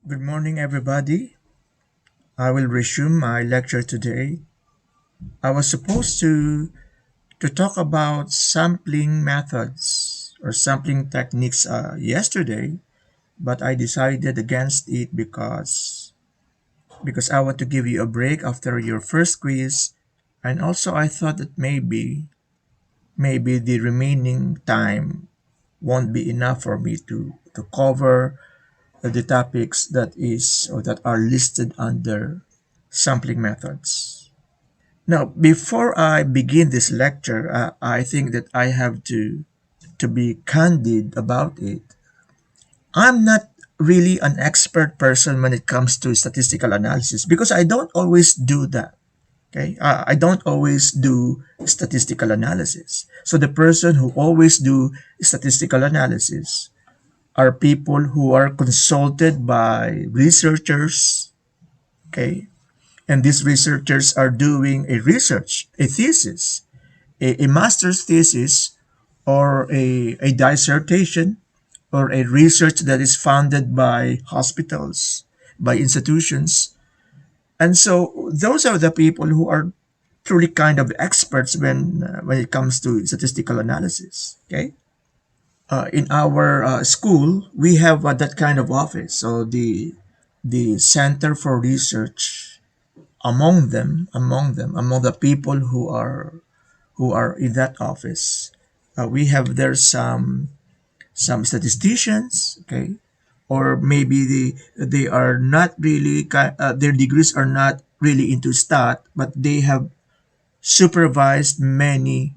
Good morning, everybody. I will resume my lecture today. I was supposed to talk about sampling methods or sampling techniques yesterday, but I decided against it because I want to give you a break after your first quiz, and also I thought that maybe the remaining time won't be enough for me to cover the topics that is or that are listed under sampling methods. Now, before I begin this lecture, I think that I have to be candid about it. I'm not really an expert person when it comes to statistical analysis because I don't always do that. Okay, I don't always do statistical analysis. So the person who always do statistical analysis are people who are consulted by researchers. Okay, and these researchers are doing a thesis, a master's thesis, or a dissertation, or a research that is funded by hospitals, by institutions. And so those are the people who are truly kind of experts when it comes to statistical analysis. Okay. In our school, we have that kind of office. So the Center for Research, among the people who are in that office. We have there some statisticians, okay, or maybe they are not really their degrees are not really into stat, but they have supervised many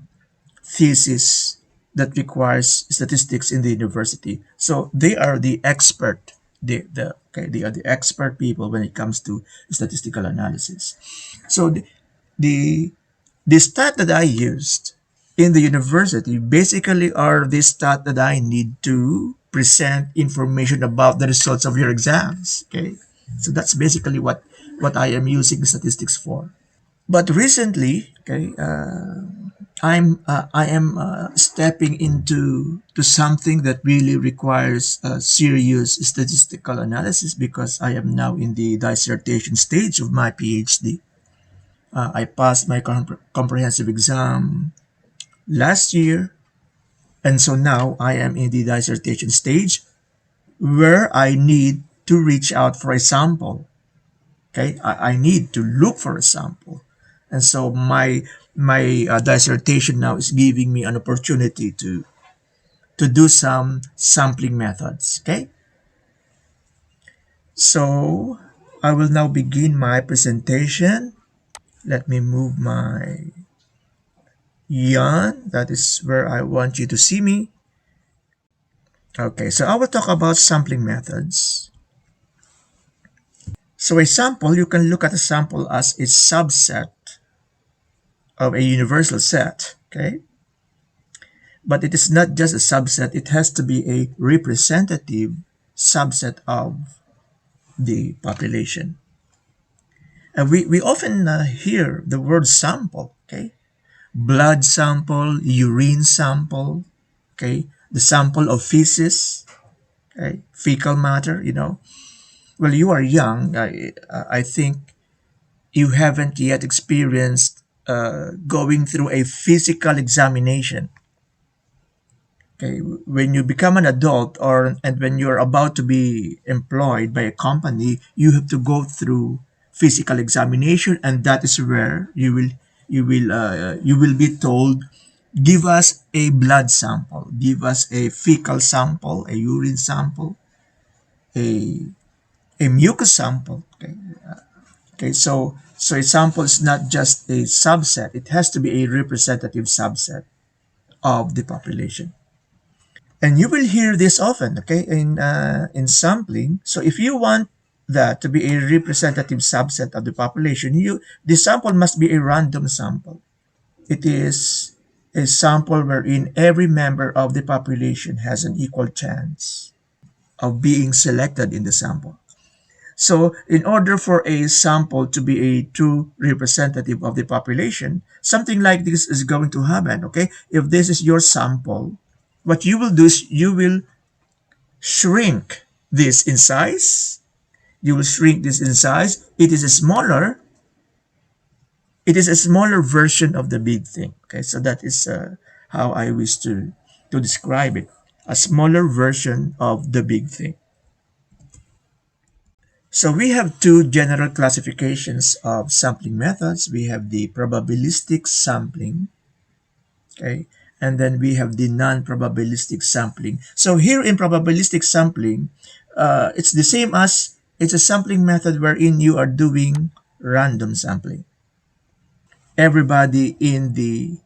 thesis that requires statistics in the university. So they are the expert. They are the expert people when it comes to statistical analysis. So the the stat that I used in the university basically are the stat that I need to present information about the results of your exams. Okay, so that's basically what I am using statistics for. But recently, okay, I am stepping into to something that really requires serious statistical analysis because I am now in the dissertation stage of my PhD. I passed my comprehensive exam last year, and so now I am in the dissertation stage where I need to reach out for a sample. Okay, I need to look for a sample, and so my dissertation now is giving me an opportunity to do some sampling methods. Okay, so I will now begin my presentation. Let me move my yan. That is where I want you to see me. Okay, so I will talk about sampling methods. So a sample, you can look at a sample as a subset of a universal set, okay? But it is not just a subset, it has to be a representative subset of the population. And we often hear the word sample, okay? Blood sample, urine sample, okay? The sample of feces, okay? Fecal matter. Well, you are young. I think you haven't yet experienced going through a physical examination. Okay, when you become an adult and when you're about to be employed by a company, you have to go through physical examination, and that is where you will be told, give us a blood sample, give us a fecal sample, a urine sample, a a mucus sample. Okay, so a sample is not just a subset; it has to be a representative subset of the population. And you will hear this often, okay, in sampling. So if you want that to be a representative subset of the population, the sample must be a random sample. It is a sample wherein every member of the population has an equal chance of being selected in the sample. So, in order for a sample to be a true representative of the population, something like this is going to happen. Okay, if this is your sample, what you will do is you will shrink this in size, You will shrink this in size. It is a smaller version of the big thing. Okay, so that is how I wish to describe it. A smaller version of the big thing. So we have two general classifications of sampling methods. We have the probabilistic sampling, okay, and then we have the non-probabilistic sampling. So here in probabilistic sampling, it's the same as it's a sampling method wherein you are doing random sampling. Everybody in the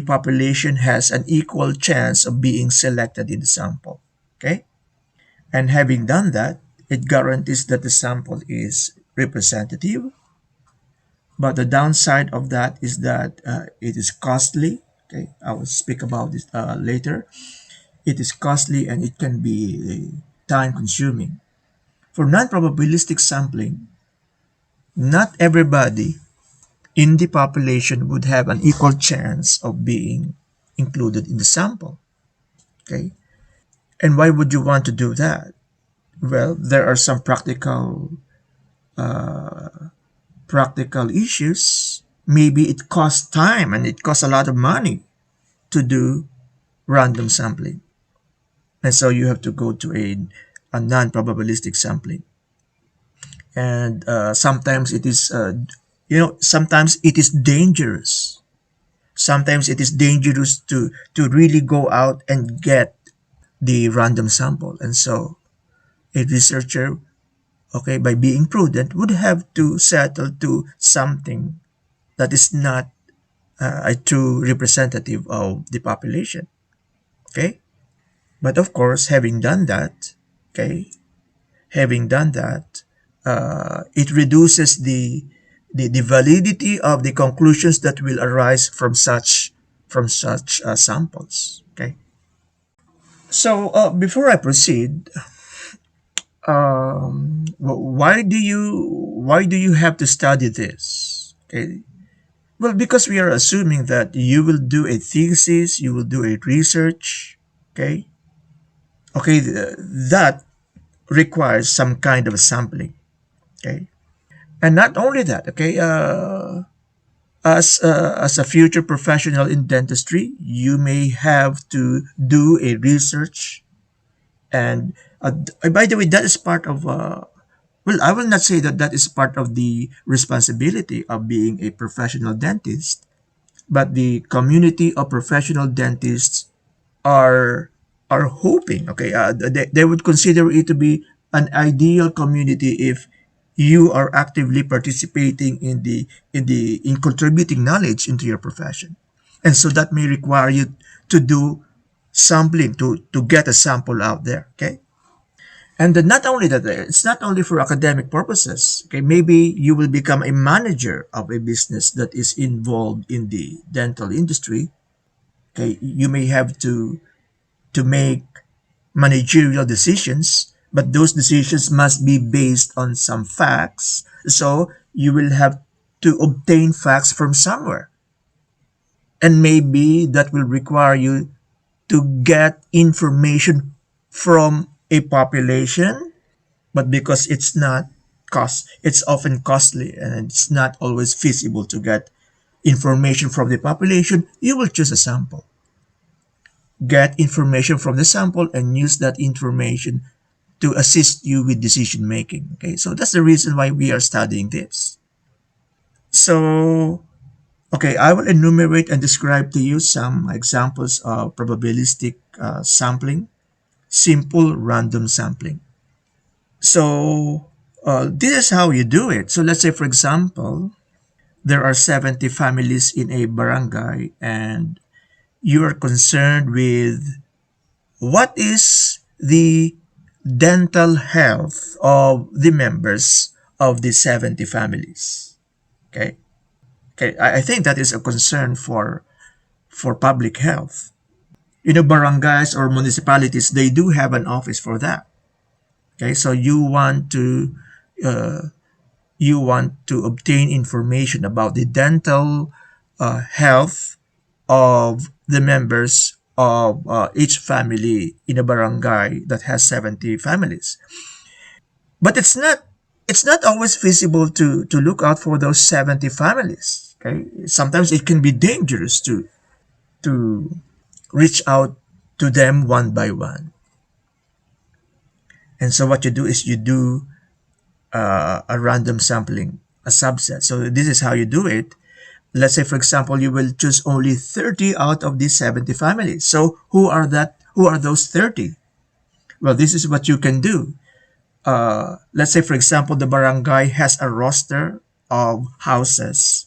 population has an equal chance of being selected in the sample. Okay? And having done that, it guarantees that the sample is representative. But the downside of that is that it is costly. Okay, I will speak about this later. It is costly and it can be time consuming. For non probabilistic sampling, not everybody in the population would have an equal chance of being included in the sample. Okay, and why would you want to do that? Well, there are some practical issues. Maybe it costs time and it costs a lot of money to do random sampling, and so you have to go to a non-probabilistic sampling. And sometimes it is dangerous. Sometimes it is dangerous to really go out and get the random sample, and so a researcher, okay, by being prudent, would have to settle to something that is not a true representative of the population. Okay, but of course, okay, having done that, it reduces the validity of the conclusions that will arise from such samples. Okay, so before I proceed, why do you have to study this? Okay, well, because we are assuming that you will do a thesis, you will do a research. Okay, okay, that requires some kind of sampling. Okay, and not only that. Okay, as a future professional in dentistry, you may have to do a research. And by the way, that is part of well, I will not say that that is part of the responsibility of being a professional dentist, but the community of professional dentists are are hoping, okay, they would consider it to be an ideal community if you are actively participating in contributing knowledge into your profession. And so that may require you to do sampling, to get a sample out there. Okay, and then not only that, it's not only for academic purposes. Okay, maybe you will become a manager of a business that is involved in the dental industry. Okay, you may have to make managerial decisions, but those decisions must be based on some facts. So you will have to obtain facts from somewhere. And maybe that will require you to get information from a population, but because it's often costly and it's not always feasible to get information from the population, you will choose a sample. Get information from the sample and use that information to assist you with decision making. Okay, so that's the reason why we are studying this. So, okay, I will enumerate and describe to you some examples of probabilistic sampling, simple random sampling. So, this is how you do it. So, let's say, for example, there are 70 families in a barangay, and you are concerned with what is the dental health of the members of the 70 families. Okay. Okay. I think that is a concern for public health. Barangays or municipalities, they do have an office for that. Okay. So uh, you want to obtain information about the dental health of the members of each family in a barangay that has 70 families. But it's not always feasible to look out for those 70 families. Okay, sometimes it can be dangerous to reach out to them one by one. And so what you do is you do a random sampling, a subset. So this is how you do it. Let's say, for example, you will choose only 30 out of these 70 families. So who are those 30? Well, this is what you can do. Let's say, for example, the barangay has a roster of houses.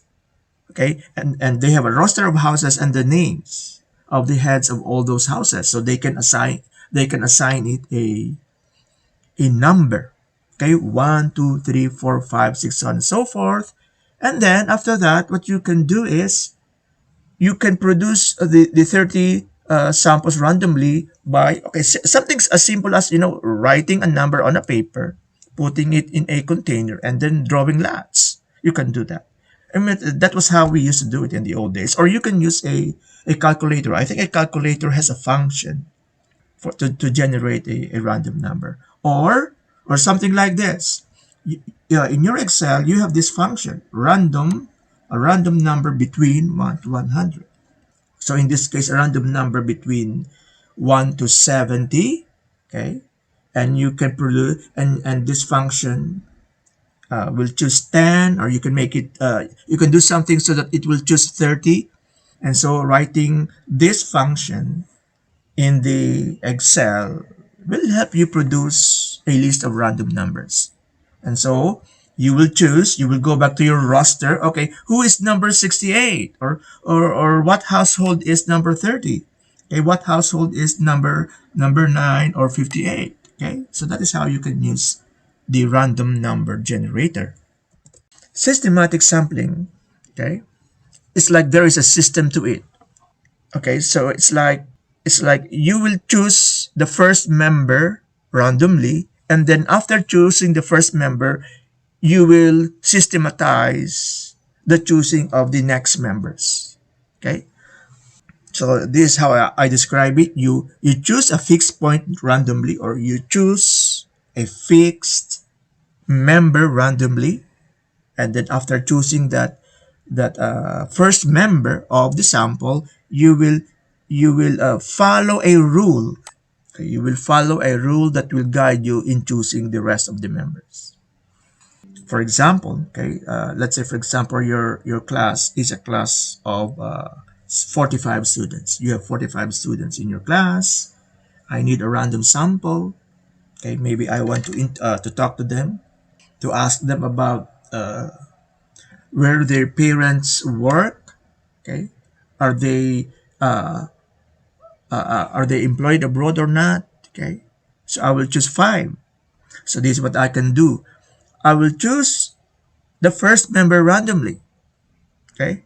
Okay, and they have a roster of houses and the names of the heads of all those houses, so they can assign it a number. Okay, 1, 2, 3, 4, 5, 6, so on and so forth. And then after that, what you can do is you can produce the 30 samples randomly by, okay, something as simple as, writing a number on a paper, putting it in a container, and then drawing lots. You can do that. I mean, that was how we used to do it in the old days. Or you can use a calculator. I think a calculator has a function to generate a random number. Or something like this. Yeah, in your Excel, you have this function, a random number between 1 to 100. So in this case, a random number between 1 to 70, okay? And you can produce, and this function will choose 10, or you can make it, you can do something so that it will choose 30. And so writing this function in the Excel will help you produce a list of random numbers. And so you will go back to your roster. Okay, who is number 68? Or what household is number 30? Okay, what household is number 9 or 58? Okay, so that is how you can use the random number generator. Systematic sampling, okay, it's like there is a system to it. Okay, so it's like you will choose the first member randomly, and then after choosing the first member, you will systematize the choosing of the next members. Okay, so this is how I describe it. You choose a fixed point randomly, or you choose a fixed member randomly, and then after choosing that first member of the sample, you will follow a rule. Okay, you will follow a rule that will guide you in choosing the rest of the members. For example, okay, let's say, for example, your class is a class of 45 students. You have 45 students in your class. I need a random sample. Okay, maybe I want to talk to them, to ask them about where their parents work. Okay, are they employed abroad or not? Okay, so I will choose five. So this is what I can do. I will choose the first member randomly. Okay,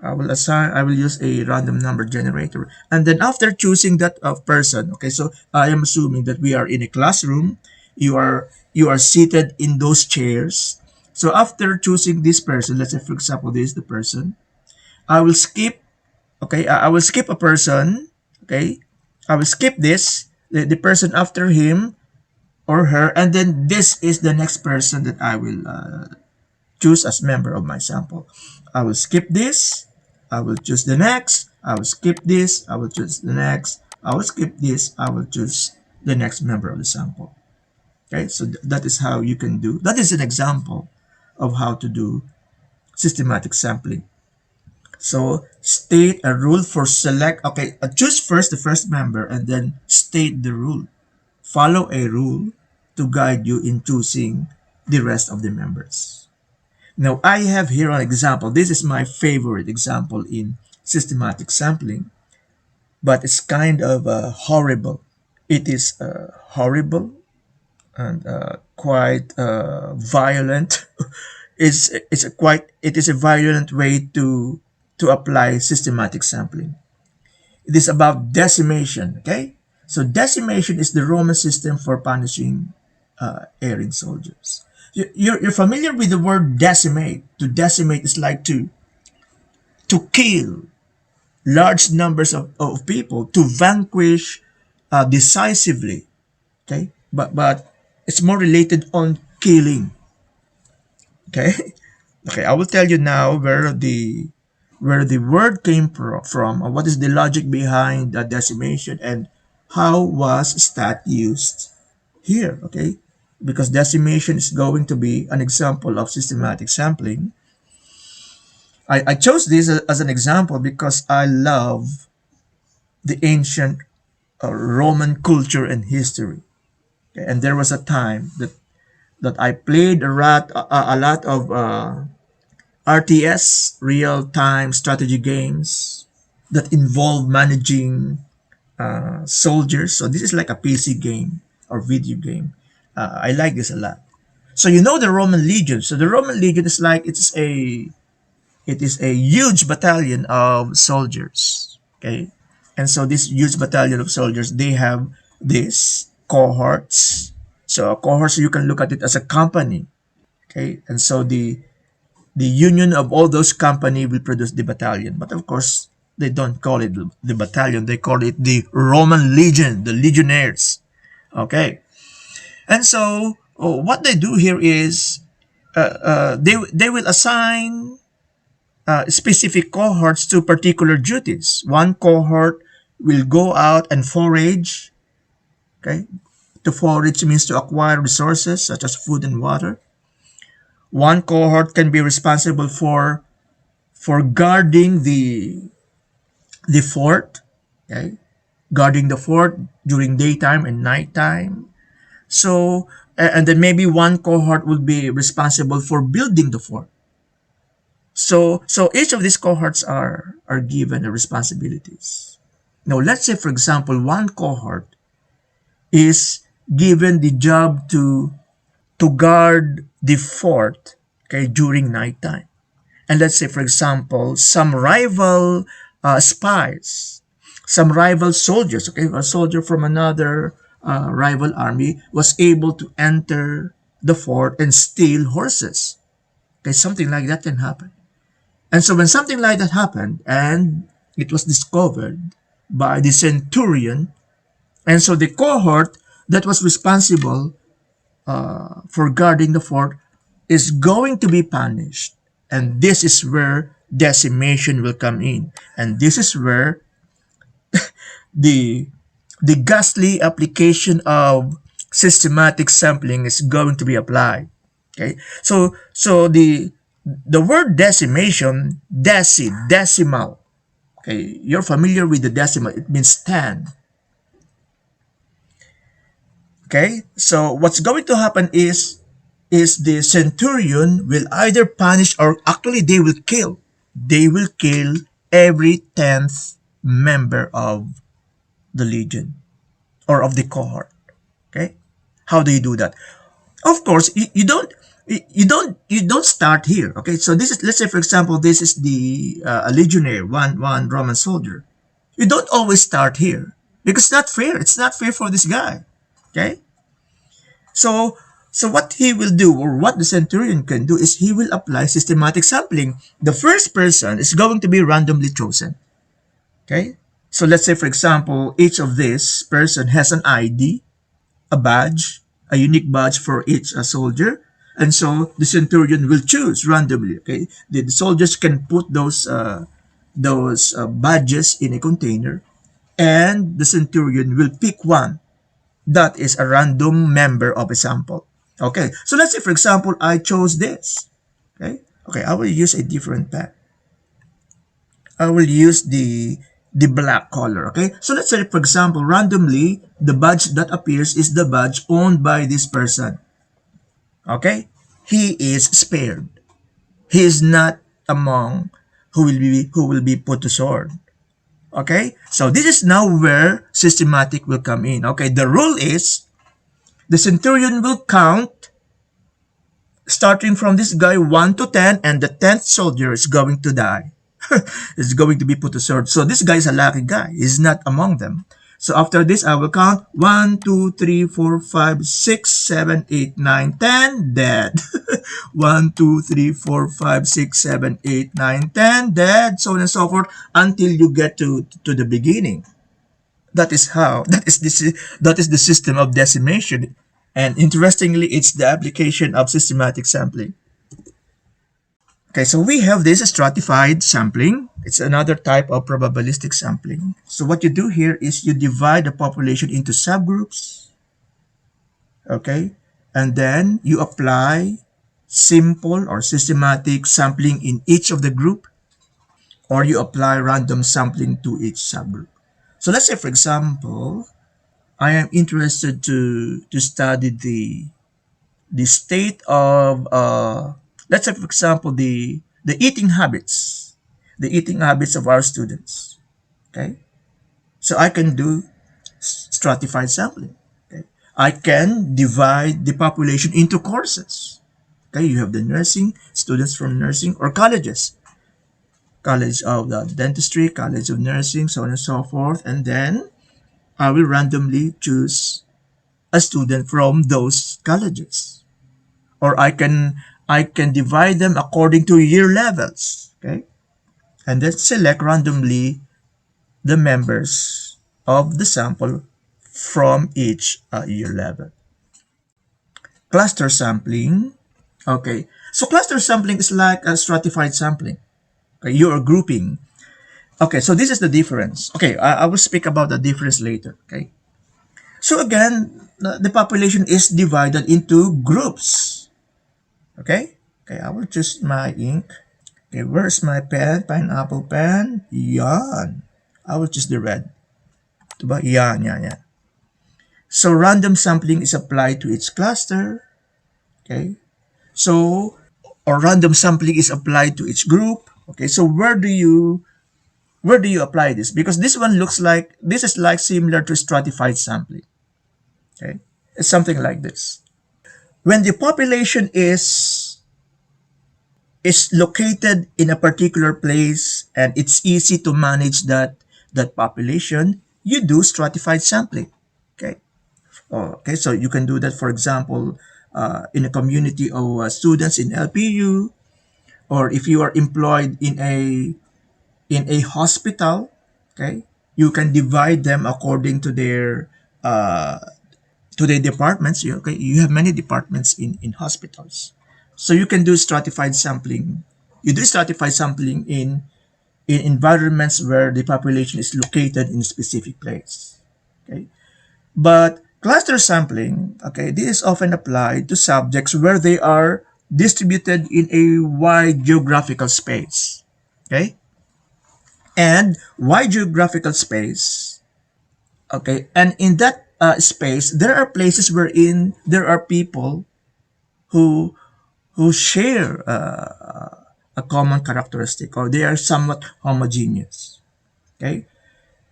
I will use a random number generator, and then after choosing that person. Okay, so I am assuming that we are in a classroom. You are seated in those chairs. So after choosing this person, let's say, for example, this is the person. I will skip. Okay, I will skip a person. Okay, I will skip the person after him or her, and then this is the next person that I will choose as member of my sample. I will skip this. I will choose the next. I will skip this. I will choose the next. I will skip this. I will choose the next member of the sample. Okay, so that is how you can do. That is an example of how to do systematic sampling. So state a rule for select. Okay, choose first the first member and then state the rule. Follow a rule to guide you in choosing the rest of the members. Now I have here an example. This is my favorite example in systematic sampling, but it's kind of horrible. It is horrible and quite violent. It is a violent way to apply systematic sampling. It is about decimation. Okay, so decimation is the Roman system for punishing erring soldiers. You're familiar with the word decimate. To decimate is like to kill large numbers of people, to vanquish decisively. Okay, but It's more related on killing. Okay. Okay, I will tell you now where the word came from, and what is the logic behind the decimation, and how was stat used here. Okay, because decimation is going to be an example of systematic sampling. I chose this as an example because I love the ancient Roman culture and history. Okay? And there was a time that I played a lot of RTS, real time strategy games that involve managing soldiers. So this is like a PC game or video game. I like this a lot. So you know the Roman legion. So the Roman legion is like it is a huge battalion of soldiers. Okay, and so this huge battalion of soldiers, they have these cohorts. So a cohort, so you can look at it as a company. Okay, and so the union of all those company will produce the battalion. But of course, they don't call it the battalion. They call it the Roman legion, the legionnaires. Okay, and so what they do here is they will assign specific cohorts to particular duties. One cohort will go out and forage. Okay, to forage means to acquire resources such as food and water. One cohort can be responsible for guarding the fort. Okay, guarding the fort during daytime and nighttime. So and then maybe one cohort will be responsible for building the fort. So each of these cohorts are given the responsibilities. Now let's say for example one cohort is given the job to guard the fort, okay, during nighttime. And let's say for example some rival spies, some rival soldiers, okay, a soldier from another rival army was able to enter the fort and steal horses. Okay, something like that can happen. And so when something like that happened and it was discovered by the centurion, and so the cohort that was responsible for guarding the fort is going to be punished. And this is where decimation will come in. And this is where the the ghastly application of systematic sampling is going to be applied. Okay, so the word decimation, decimal. Okay, you're familiar with the decimal. It means 10. Okay, so what's going to happen is the centurion will either punish or actually they will kill. They will kill every 10th member of the legion or of the cohort. Okay, how do you do that? Of course, you don't start here. Okay, so this is, let's say for example this is the a legionnaire, one Roman soldier. You don't always start here because it's not fair. It's not fair for this guy. Okay, so what he will do, or what the centurion can do, is he will apply systematic sampling. The first person is going to be randomly chosen. Okay, so let's say for example each of this person has an ID, a badge, a unique badge for each soldier. And so the centurion will choose randomly. Okay, the soldiers can put those badges in a container, and the centurion will pick one that is a random member of a sample. Okay, so let's say for example I chose this. Okay, okay, I will use a different pen. I will use the black color. Okay, so let's say for example randomly the badge that appears is the badge owned by this person. Okay, he is spared. He is not among who will be put to sword. Okay, so this is now where systematic will come in. Okay, the rule is the centurion will count starting from this guy 1 to 10, and the 10th soldier is going to die. Is going to be put to sword. So this guy is a lucky guy. He's not among them. So after this, I will count 1, 2, 3, 4, 5, 6, 7, 8, 9, 10, dead. 1, 2, 3, 4, 5, 6, 7, 8, 9, 10, dead, so on and so forth until you get to the beginning. That is how, that is the system of decimation. And interestingly, it's the application of systematic sampling. Okay, so we have this stratified sampling. It's another type of probabilistic sampling. So what you do here is you divide the population into subgroups, okay? And then you apply simple or systematic sampling in each of the group, or you apply random sampling to each subgroup. So let's say, for example, I am interested to study the state of let's say, for example, the eating habits of our students. Okay, so I can do stratified sampling. Okay, I can divide the population into courses. Okay, you have the nursing students from nursing or colleges, college of the dentistry, college of nursing, so on and so forth, and then I will randomly choose a student from those colleges, or I can divide them according to year levels, okay, and then select randomly the members of the sample from each year level. Cluster sampling. Okay, so cluster sampling is like a stratified sampling. Okay, you are grouping. Okay, so this is the difference. Okay, I will speak about the difference later. Okay, so again, the population is divided into groups. Okay, okay, I will choose my ink. Okay, where's my pen? Pineapple pen? Yan. I will choose the red. Diba? Yan, yan, yan. So random sampling is applied to each cluster. Okay. So, or random sampling is applied to each group. Okay. So where do you apply this? Because this one looks like this is like similar to stratified sampling. Okay. It's something like this. When the population is located in a particular place and it's easy to manage that population, you do stratified sampling. Okay. Okay, so you can do that, for example, in a community of students in LPU, or if you are employed in a hospital. Okay, you can divide them according uh, to their departments. Okay, you have many departments in hospitals, so you can do stratified sampling. You do stratified sampling in environments where the population is located in a specific place. Okay, but cluster sampling, okay, this is often applied to subjects where they are distributed in a wide geographical space. Okay, and wide geographical space. Okay, and in that space, there are places wherein there are people who who share a common characteristic, or they are somewhat homogeneous. Okay,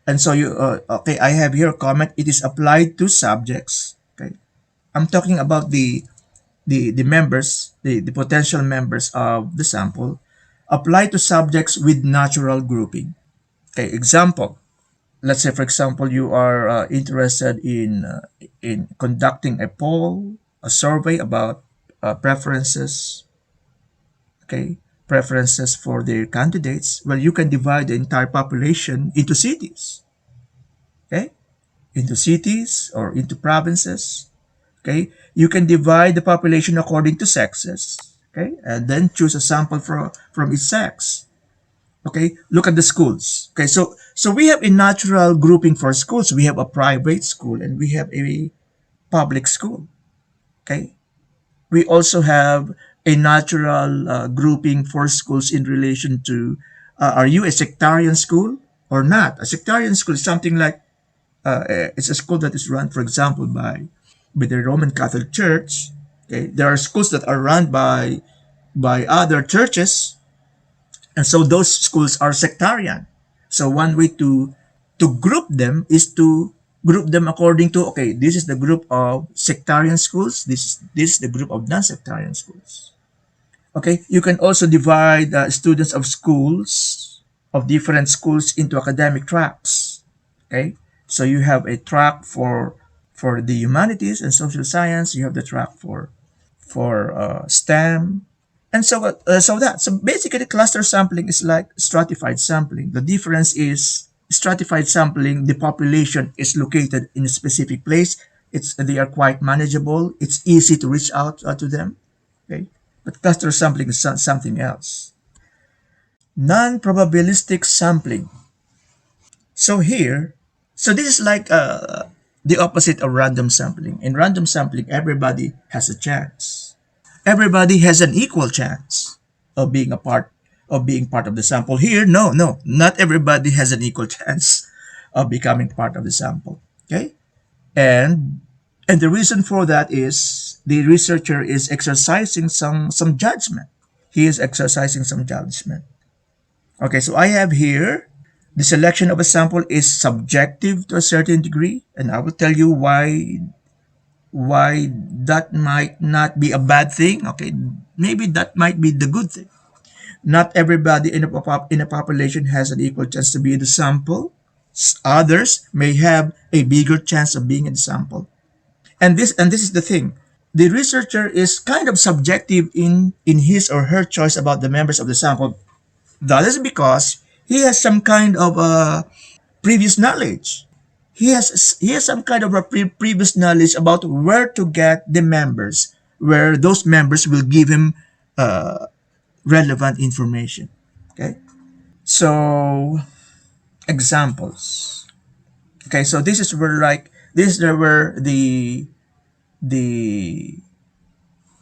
and so okay, I have here a comment. It is applied to subjects. Okay, I'm talking about the members, the potential members of the sample, apply to subjects with natural grouping. Okay, example. Let's say, for example, you are interested in conducting a poll, a survey about preferences. Okay, preferences for their candidates. Well, you can divide the entire population into cities. Okay, into cities or into provinces. Okay, you can divide the population according to sexes. Okay, and then choose a sample from each sex. Okay, look at the schools. Okay, so we have a natural grouping for schools. We have a private school and we have a public school. Okay, we also have a natural grouping for schools in relation to are you a sectarian school or not? A sectarian school is something like it's a school that is run, for example, by the Roman Catholic Church. Okay, there are schools that are run by other churches, and so those schools are sectarian. So one way to group them is to group them according to, okay, this is the group of sectarian schools. This is the group of non-sectarian schools. Okay, you can also divide students of schools of different schools into academic tracks. Okay, so you have a track for the humanities and social science. You have the track for STEM, and so basically cluster sampling is like stratified sampling. The difference is stratified sampling. The population is located in a specific place. They are quite manageable. It's easy to reach out to them. Okay, but cluster sampling is something else. Non-probabilistic sampling. So here, so this is like the opposite of random sampling. In random sampling, everybody has a chance. Everybody has an equal chance of being a part of the sample. Here, no, no, not everybody has an equal chance of becoming part of the sample. Okay, and the reason for that is the researcher is exercising some judgment. He is exercising some judgment. Okay, so I have here the selection of a sample is subjective to a certain degree, and I will tell you why that might not be a bad thing. Okay, maybe that might be the good thing. Not everybody in a population has an equal chance to be in the sample. Others may have a bigger chance of being in the sample. And this is the thing. The researcher is kind of subjective in his or her choice about the members of the sample. That is because he has some kind of previous knowledge. He has some kind of a previous knowledge about where to get the members, where those members will give him relevant information. Okay, so examples. Okay, so this is where the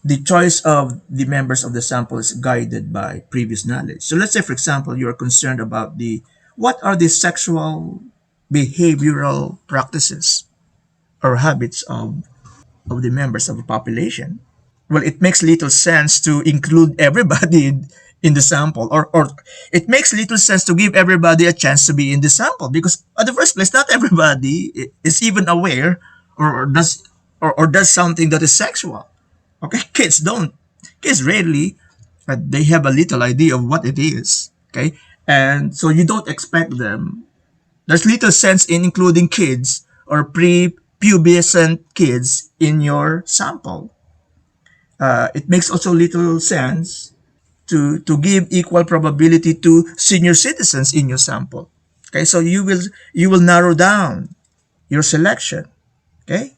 the choice of the members of the sample is guided by previous knowledge. So let's say, for example, you're concerned about the what are the sexual behavioral practices or habits of the members of the population. Well, it makes little sense to include everybody in the sample, or it makes little sense to give everybody a chance to be in the sample because, at the first place, not everybody is even aware or does something that is sexual. Okay, kids rarely, they have a little idea of what it is. Okay, and so you don't expect them. There's little sense in including kids or pre-pubescent kids in your sample. It makes also little sense to give equal probability to senior citizens in your sample. Okay, so you will narrow down your selection. Okay,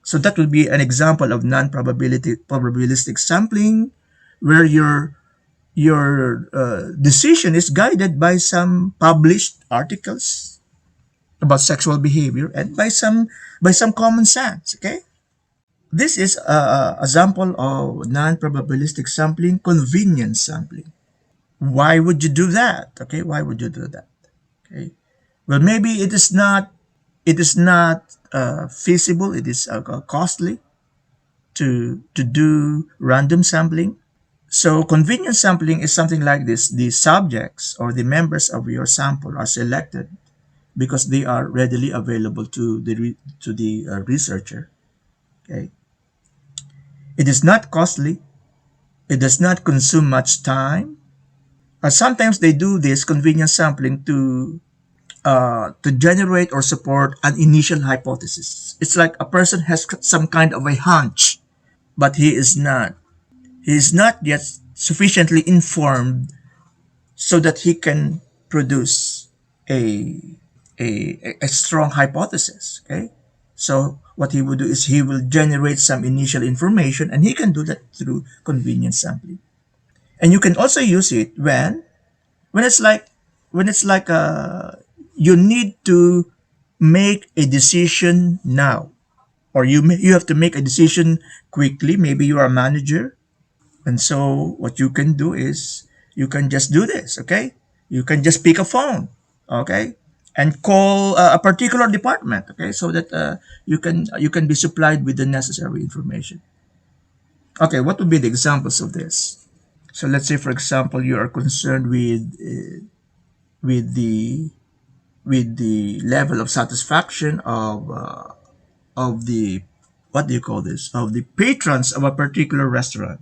so that will be an example of non-probability probabilistic sampling, where your decision is guided by some published articles about sexual behavior and by some common sense. Okay, this is a example of non-probabilistic sampling, convenience sampling. Why would you do that? Okay, why would you do that? Okay, well, maybe it is not feasible. It is costly to do random sampling. So convenience sampling is something like this: the subjects or the members of your sample are selected because they are readily available to the researcher. Okay, it is not costly. It does not consume much time. Sometimes they do this convenience sampling to generate or support an initial hypothesis. It's like a person has some kind of a hunch, but he is not yet sufficiently informed so that he can produce a a strong hypothesis. Okay, so what he would do is he will generate some initial information, and he can do that through convenience sampling. And you can also use it when it's like you need to make a decision now, or you have to make a decision quickly. Maybe you are a manager, and so what you can do is you can just do this. Okay, you can just pick a phone. Okay, and call a particular department. Okay, so that you can be supplied with the necessary information. Okay, what would be the examples of this? So let's say, for example, you are concerned with the with the level of satisfaction of the, what do you call this, of the patrons of a particular restaurant.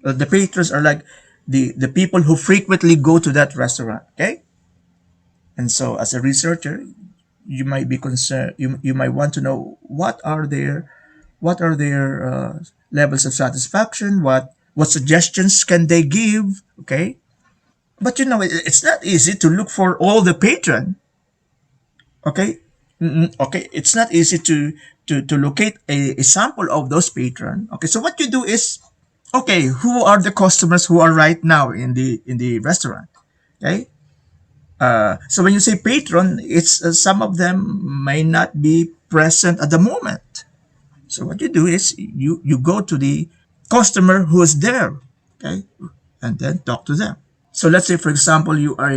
The patrons are like the people who frequently go to that restaurant. Okay, and so as a researcher, you might be concerned. You might want to know what are their levels of satisfaction. What suggestions can they give? Okay, but it's not easy to look for all the patron. Okay, okay, it's not easy to locate a sample of those patron. Okay, so what you do is, okay, who are the customers who are right now in the restaurant? Okay, so when you say patron, it's some of them may not be present at the moment. So what you do is you go to the customer who is there, okay, and then talk to them. So let's say, for example, you are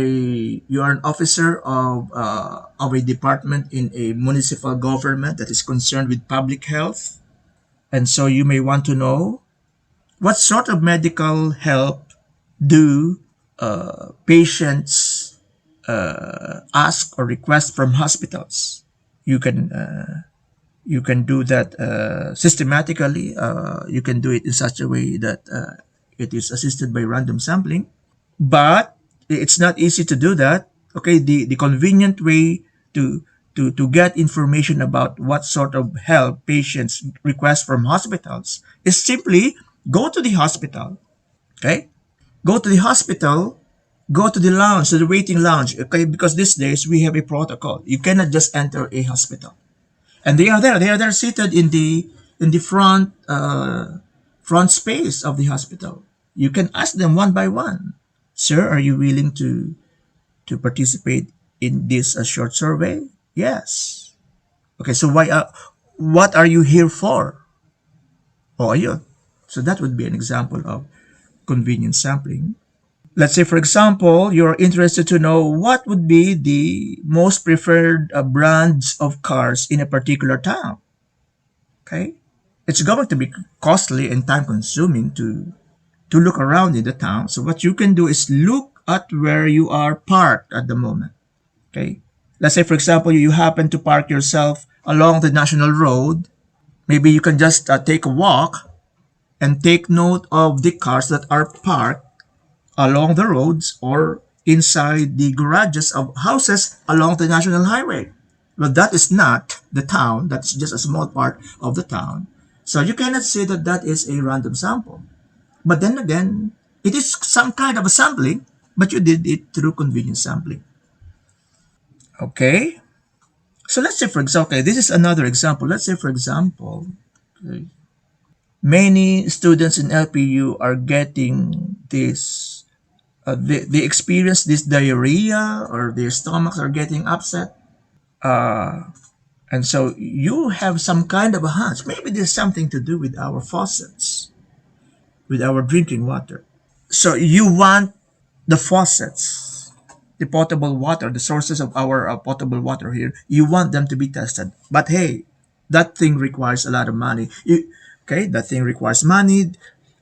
an officer of a department in a municipal government that is concerned with public health, and so you may want to know what sort of medical help do patients ask or request from hospitals. You can you can do that systematically. You can do it in such a way that it is assisted by random sampling, but it's not easy to do that. Okay, the convenient way to to get information about what sort of help patients request from hospitals is simply go to the hospital. Okay, go to the hospital, go to the lounge, to the waiting lounge. Okay, because these days we have a protocol. You cannot just enter a hospital, and they are there. They are there seated in the front space of the hospital. You can ask them one by one, sir, are you willing to participate in this short survey? Yes. Okay, so why? What are you here for? Oh, are you? So that would be an example of convenience sampling. Let's say, for example, you're interested to know what would be the most preferred brands of cars in a particular town. Okay, it's going to be costly and time consuming to look around in the town. So what you can do is look at where you are parked at the moment. Okay, let's say, for example, you happen to park yourself along the national road. Maybe you can just take a walk and take note of the cars that are parked along the roads or inside the garages of houses along the national highway. Well, that is not the town. That's just a small part of the town. So you cannot say that that is a random sample. But then again, it is some kind of a sampling, but you did it through convenience sampling. Okay. So let's say, for example, okay, this is another example. Let's say, for example, okay, many students in LPU are getting this, they experience this diarrhea or their stomachs are getting upset. And so you have some kind of a hunch. Maybe there's something to do with our faucets, with our drinking water. So you want the faucets, the potable water, the sources of our potable water here, you want them to be tested. But hey, that thing requires a lot of money. Okay, that thing requires money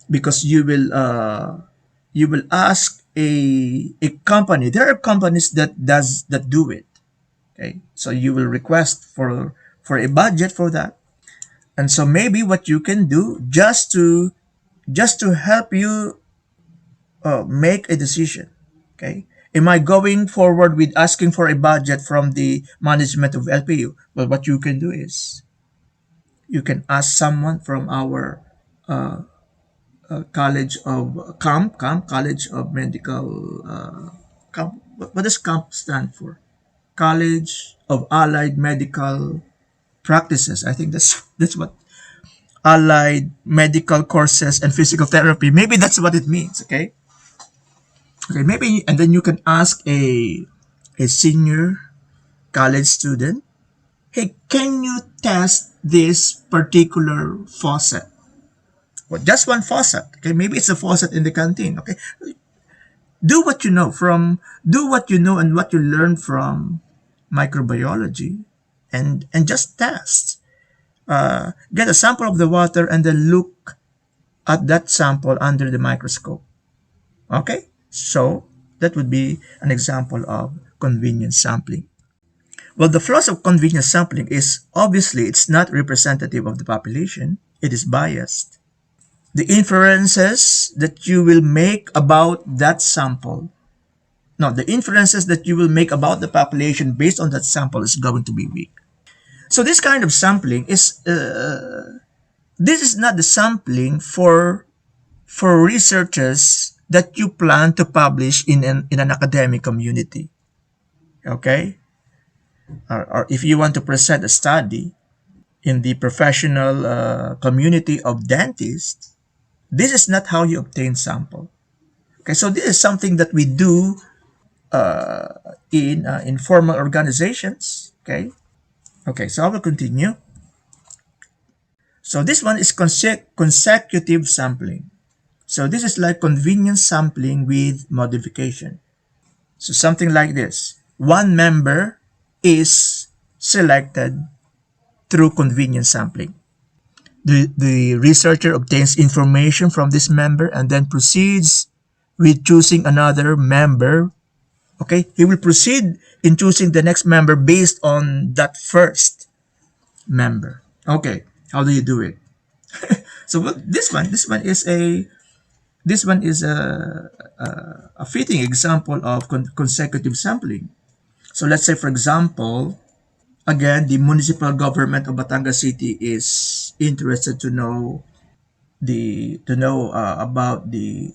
because you will ask a company. There are companies that do it. Okay, so you will request for a budget for that, and so maybe what you can do just to help you make a decision. Okay, am I going forward with asking for a budget from the management of LPU? Well, what you can do is you can ask someone from our college of camp college of medical camp. What does camp stand for? College of Allied Medical Practices. I think that's what allied medical courses and physical therapy. Maybe that's what it means. Okay. Okay, maybe, and then you can ask a senior college student, hey, can you test this particular faucet? Well, just one faucet. Okay, maybe it's a faucet in the canteen. Okay, do what you know from do what you know and what you learn from microbiology, and just test. Get a sample of the water and then look at that sample under the microscope. Okay, so that would be an example of convenience sampling. Well, the flaws of convenience sampling is obviously it's not representative of the population, it is biased. The inferences that you will make about that sample, no, the inferences that you will make about the population based on that sample is going to be weak. So this kind of sampling is, this is not the sampling for researchers that you plan to publish in an academic community. Okay, or if you want to present a study, in the professional community of dentists, this is not how you obtain sample. Okay, so this is something that we do in informal organizations. Okay, so I will continue. So this one is consecutive sampling. So this is like convenience sampling with modification. So something like this. One member is selected through convenience sampling. The researcher obtains information from this member and then proceeds with choosing another member. Okay, he will proceed in choosing the next member based on that first member. Okay, how do you do it? So this one is a fitting example of consecutive sampling. So let's say, for example, again, the municipal government of Batangas City is interested to know about the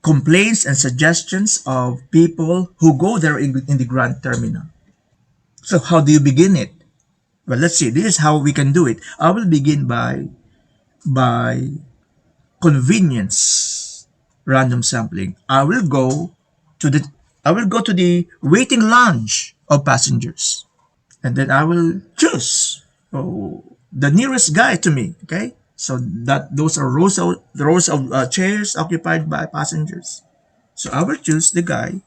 complaints and suggestions of people who go there in the Grand Terminal. So how do you begin it? Well, let's see. This is how we can do it. I will begin by convenience random sampling. I will go to the waiting lounge of passengers, and then I will choose the nearest guy to me. Okay, so that those are rows of chairs occupied by passengers. So I will choose the guy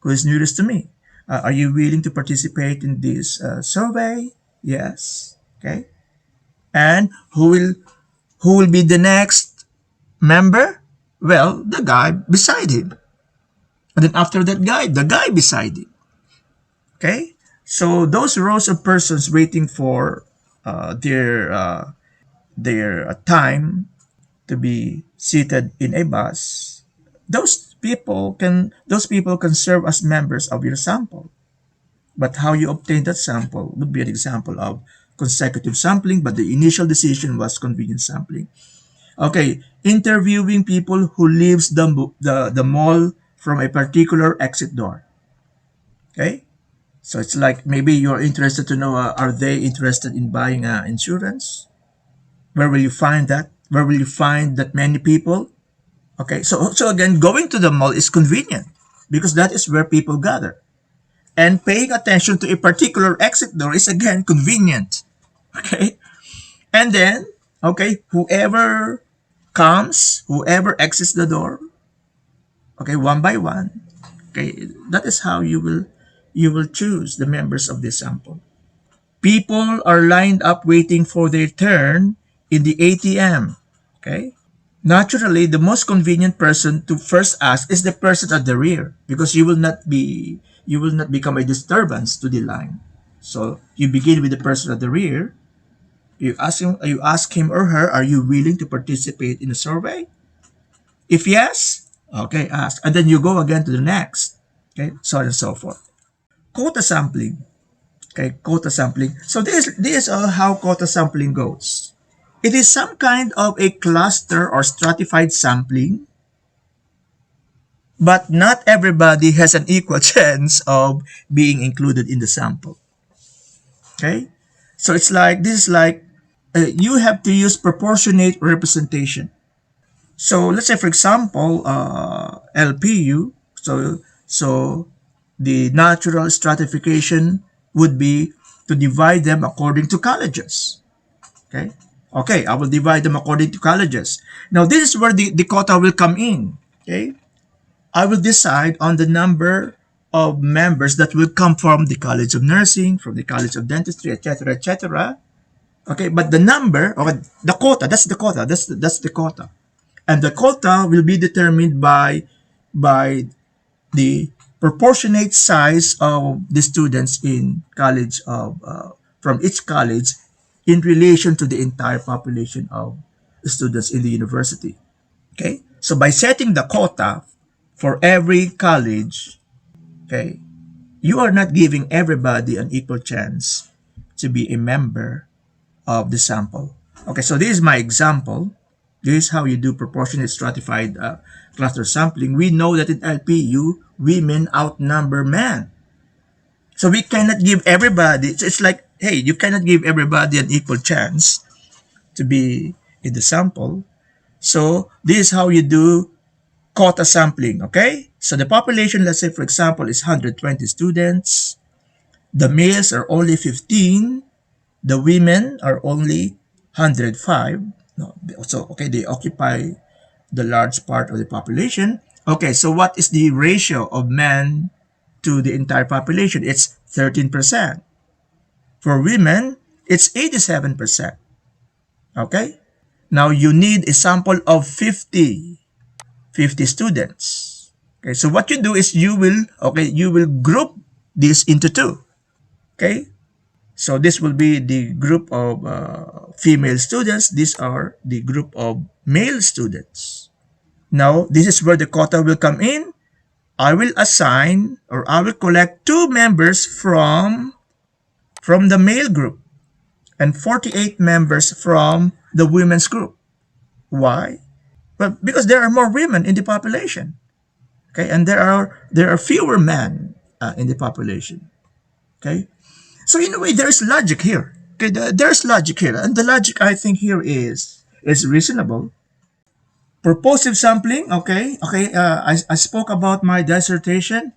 who is nearest to me. Are you willing to participate in this survey? Yes. Okay. And who will be the next member? Well, the guy beside him. And then after that guy, the guy beside him. Okay? So those rows of persons waiting for their time to be seated in a bus, those people can serve as members of your sample. But how you obtain that sample would be an example of consecutive sampling, but the initial decision was convenience sampling. Okay, interviewing people who leaves the mall from a particular exit door. Okay, so it's like maybe you're interested to know, are they interested in buying insurance? Where will you find that? Where will you find that many people? Okay, so again, going to the mall is convenient because that is where people gather. And paying attention to a particular exit door is again convenient. Okay, and then whoever exits the door, okay, one by one, okay, that is how you will choose the members of this sample. People are lined up waiting for their turn in the ATM. Okay, naturally, the most convenient person to first ask is the person at the rear because you will not become a disturbance to the line. So you begin with the person at the rear. You ask him or her, are you willing to participate in the survey? If yes, okay, ask. And then you go again to the next. Okay, so on and so forth. Quota sampling. Okay, quota sampling. So this is how quota sampling goes. It is some kind of a cluster or stratified sampling, but not everybody has an equal chance of being included in the sample. Okay, so this is like you have to use proportionate representation. So let's say, for example, LPU. So the natural stratification would be to divide them according to colleges. Okay. Okay, I will divide them according to colleges. Now this is where the quota will come in. Okay. I will decide on the number of members that will come from the College of Nursing, from the College of Dentistry, etc., etc. Okay, but the number, okay, the quota, that's the quota, that's the quota. And the quota will be determined by the proportionate size of the students in college of from each college in relation to the entire population of students in the university. Okay, so by setting the quota for every college, okay, you are not giving everybody an equal chance to be a member of the sample. Okay, so this is my example. This is how you do proportionate stratified cluster sampling. We know that in LPU, women outnumber men. So we cannot give everybody. It's like hey, you cannot give everybody an equal chance to be in the sample. So this is how you do quota sampling, okay? So the population, let's say for example, is 120 students. The males are only 15. The women are only 105. No, so okay, they occupy the large part of the population. Okay, so what is the ratio of men to the entire population? It's 13%. For women, it's 87%. Okay? Now you need a sample of 50 students. Okay, so what you do is you will group this into two. Okay? So this will be the group of female students. These are the group of male students. Now, this is where the quota will come in. I will assign or I will collect two members from the male group and 48 members from the women's group. Why? Well, because there are more women in the population. Okay, and there are fewer men in the population. Okay, so in a way there is logic here. Okay, there's logic here, and the logic I think here is reasonable. Purposive sampling. Okay, okay. I spoke about my dissertation.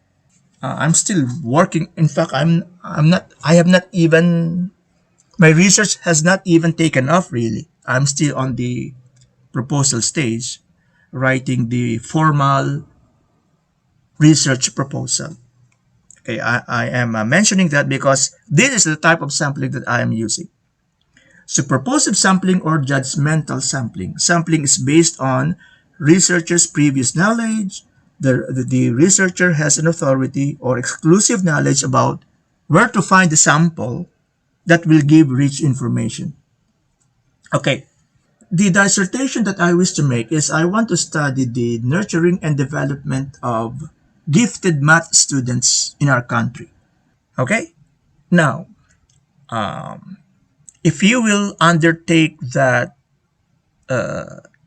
I'm still working. In fact, I'm not. I have not even. My research has not even taken off really. I'm still on the proposal stage, writing the formal research proposal. Okay, I am mentioning that because this is the type of sampling that I am using. So purposive sampling or judgmental sampling. Sampling is based on researcher's previous knowledge. The researcher has an authority or exclusive knowledge about where to find the sample that will give rich information. Okay, the dissertation that I wish to make is I want to study the nurturing and development of gifted math students in our country. Okay? Now, if you will undertake that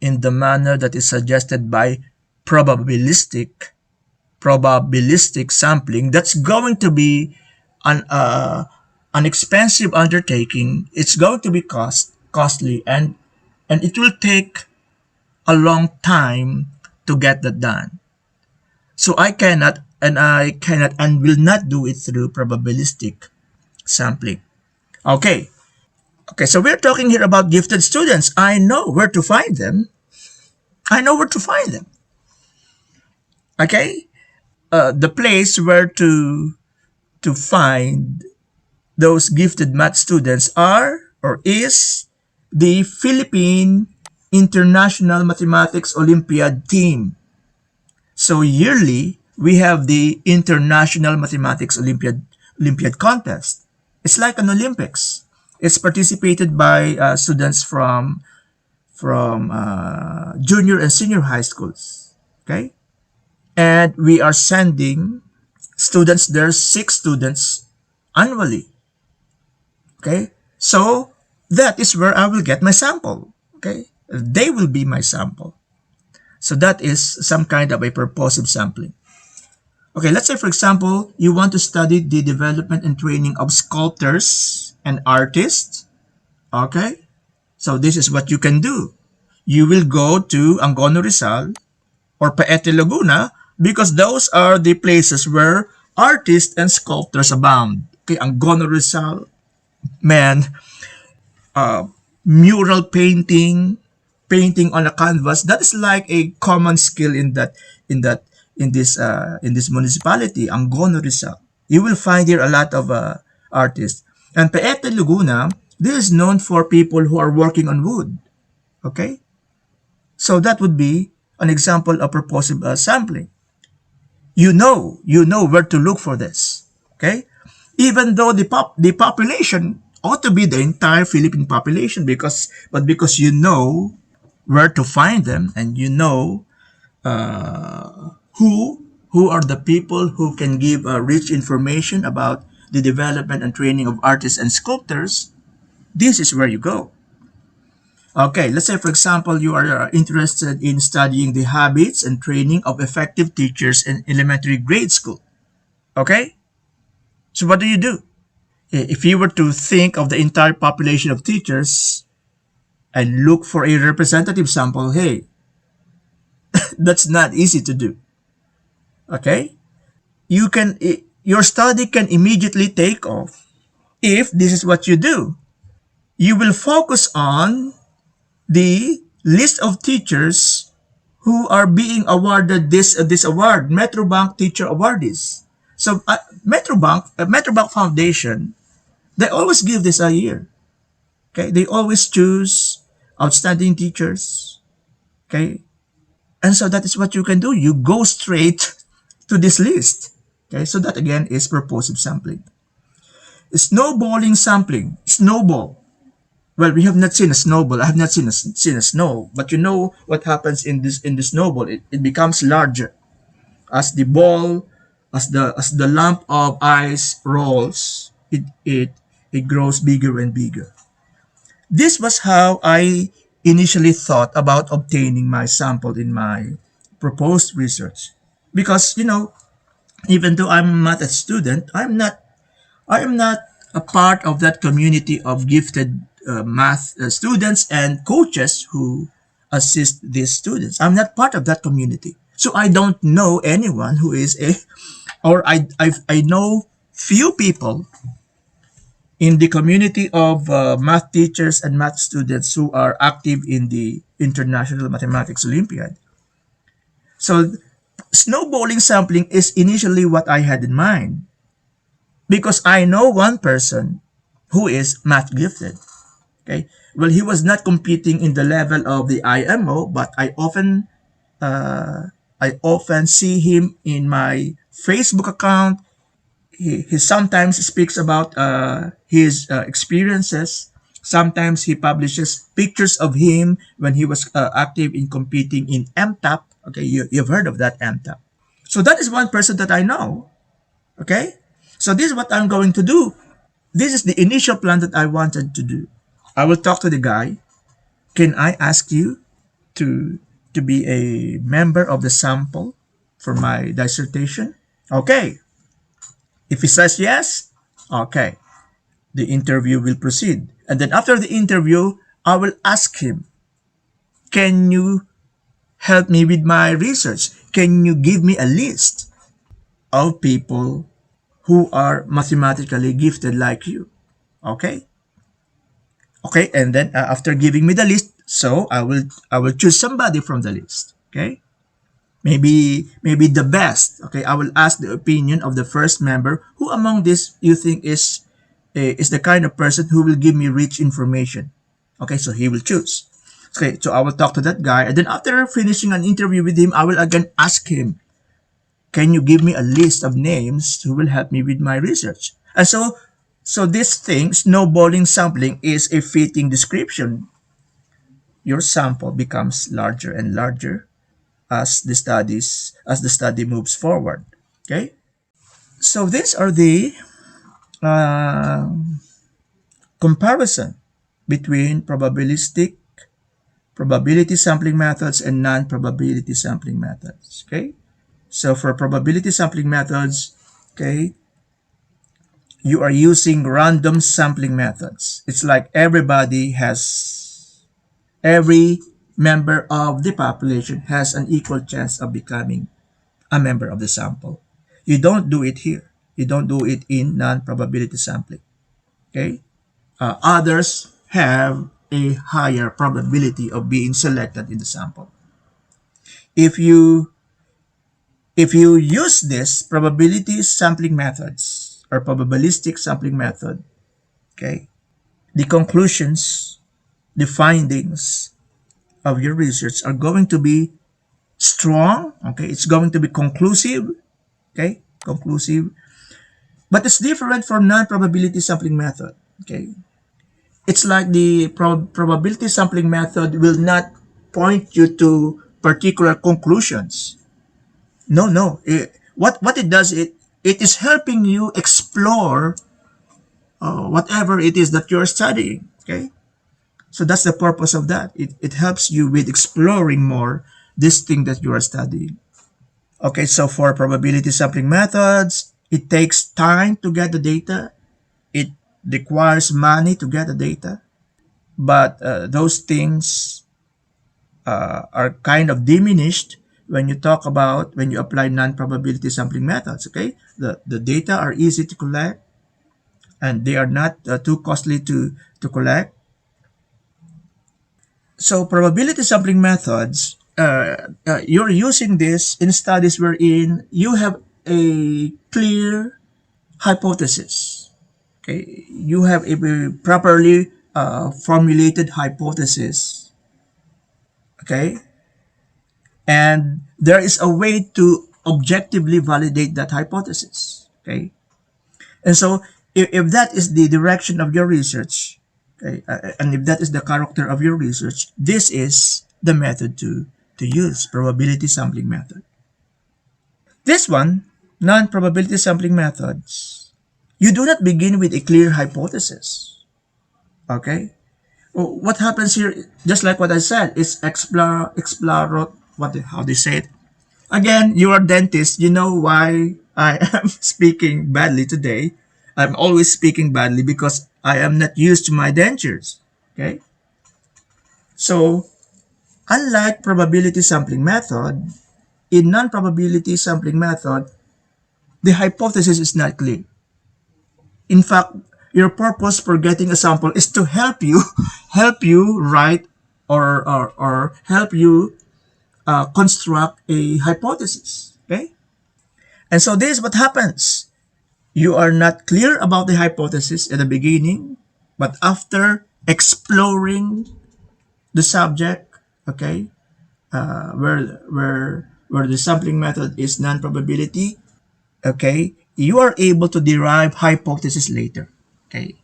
in the manner that is suggested by probabilistic probabilistic sampling, that's going to be an expensive undertaking. It's going to be costly, and it will take a long time to get that done. So I cannot and will not do it through probabilistic sampling. Okay. Okay, so we're talking here about gifted students. I know where to find them. I know where to find them. Okay? The place where to find those gifted math students are or is the Philippine International Mathematics Olympiad team. So yearly, we have the International Mathematics Olympiad contest. It's like an Olympics. It's participated by students from junior and senior high schools. Okay, and we are sending students there, 6 students annually. Okay, so that is where I will get my sample. Okay, they will be my sample. So that is some kind of a purposive sampling. Okay, let's say for example, you want to study the development and training of sculptors and artists. Okay, so this is what you can do. You will go to Angono Rizal or Paete Laguna because those are the places where artists and sculptors abound. Okay, Angono Rizal, man, mural painting on a canvas, that is like a common skill in that in this municipality, Angono Rizal. You will find here a lot of artists. And Paete Laguna, this is known for people who are working on wood. Okay, so that would be an example of purposive sampling. You know where to look for this. Okay, even though the population ought to be the entire Philippine population, because you know where to find them, and you know who are the people who can give rich information about the development and training of artists and sculptors. This is where you go. Okay, let's say for example you are interested in studying the habits and training of effective teachers in elementary grade school. Okay, so what do? If you were to think of the entire population of teachers and look for a representative sample, hey, that's not easy to do. Okay? Your study can immediately take off if this is what you do. You will focus on the list of teachers who are being awarded this award, Metrobank Teacher Awardees. So Metrobank Foundation, they always give this a year. Okay, they always choose outstanding teachers. Okay, and so that is what you can do. You go straight to this list. Okay, so that again is purposive sampling. Snowballing sampling. Snowball. Well, we have not seen a snowball. I have not seen a snow, but you know what happens in the snowball. It becomes larger as the ball, as the lump of ice rolls. It grows bigger and bigger. This was how I initially thought about obtaining my sample in my proposed research, because even though I'm not a student, I am not a part of that community of gifted math students and coaches who assist these students. I'm not part of that community. So I don't know anyone who is a, or I know few people in the community of math teachers and math students who are active in the International Mathematics Olympiad. So snowballing sampling is initially what I had in mind because I know one person who is math gifted. Okay. Well, he was not competing in the level of the IMO, but I often see him in my Facebook account. He sometimes speaks about his experiences. Sometimes he publishes pictures of him when he was active in competing in MTAP. Okay, you've heard of that MTAP. So that is one person that I know. Okay, so this is what I'm going to do. This is the initial plan that I wanted to do. I will talk to the guy. Can I ask you to to be a member of the sample for my dissertation? Okay. If he says yes, okay, the interview will proceed. And then after the interview, I will ask him, can you help me with my research? Can you give me a list of people who are mathematically gifted like you? Okay? Okay, and then after giving me the list, so I will choose somebody from the list. Okay? Maybe the best. Okay, I will ask the opinion of the first member. Who among this you think is the kind of person who will give me rich information? Okay, so he will choose. Okay, so I will talk to that guy, and then after finishing an interview with him, I will again ask him, "Can you give me a list of names who will help me with my research?" And so this thing, snowballing sampling, is a fitting description. Your sample becomes larger and larger as the study moves forward. Okay, so these are the uh, comparison between probability sampling methods and non-probability sampling methods. Okay, so for probability sampling methods, okay, you are using random sampling methods. It's like every member of the population has an equal chance of becoming a member of the sample. You don't do it here. You don't do it in non-probability sampling. Okay. Others have a higher probability of being selected in the sample. If you if you use this probability sampling methods or probabilistic sampling method, okay, the conclusions, the findings of your research are going to be strong. Okay, it's going to be conclusive. Okay, conclusive. But it's different from non-probability sampling method. Okay, it's like the probability sampling method will not point you to particular conclusions. No, no. What it does, it is helping you explore whatever it is that you're studying. Okay, so that's the purpose of that. It helps you with exploring more this thing that you are studying. Okay, so for probability sampling methods, it takes time to get the data. It requires money to get the data, but those things are kind of diminished when you talk about when you apply non-probability sampling methods. Okay, the data are easy to collect and they are not too costly to collect. So probability sampling methods, you're using this in studies wherein you have a clear hypothesis. Okay, you have a properly formulated hypothesis. Okay, and there is a way to objectively validate that hypothesis. Okay, and so if that is the direction of your research, okay, and if that is the character of your research, this is the method to use probability sampling method. This one, non-probability sampling methods, you do not begin with a clear hypothesis. Okay, what happens here, just like what I said, is explore what how they say it. Again, you are dentist. You know why I am speaking badly today. I'm always speaking badly because I am not used to my dentures. Okay, so unlike probability sampling method, in non-probability sampling method, the hypothesis is not clear. In fact, your purpose for getting a sample is to help you help you write or help you construct a hypothesis. Okay, and so this is what happens. You are not clear about the hypothesis at the beginning, but after exploring the subject, okay, where the sampling method is non-probability, okay, you are able to derive hypothesis later. Okay,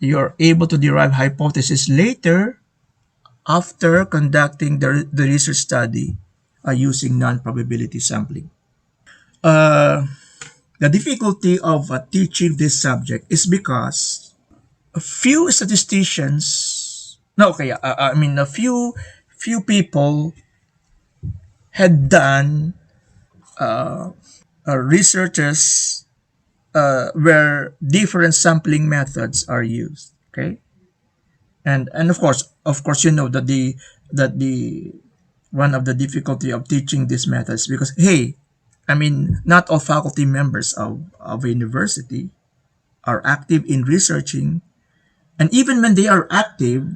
you are able to derive hypothesis later after conducting the research study using non-probability sampling. Uh, the difficulty of teaching this subject is because a few statisticians, no, okay, I mean a few people had done researches where different sampling methods are used. Okay, and of course, you know that the one of the difficulty of teaching these methods because hey, I mean not all faculty members of a university are active in researching, and even when they are active,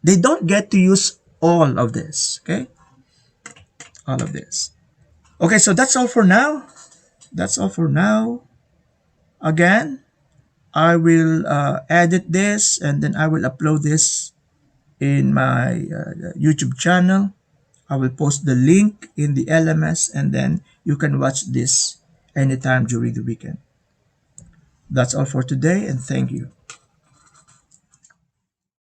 they don't get to use all of this. Okay, all of this. Okay, so that's all for now. That's all for now. Again, I will edit this and then I will upload this in my YouTube channel. I will post the link in the LMS and then you can watch this anytime during the weekend. That's all for today and thank you.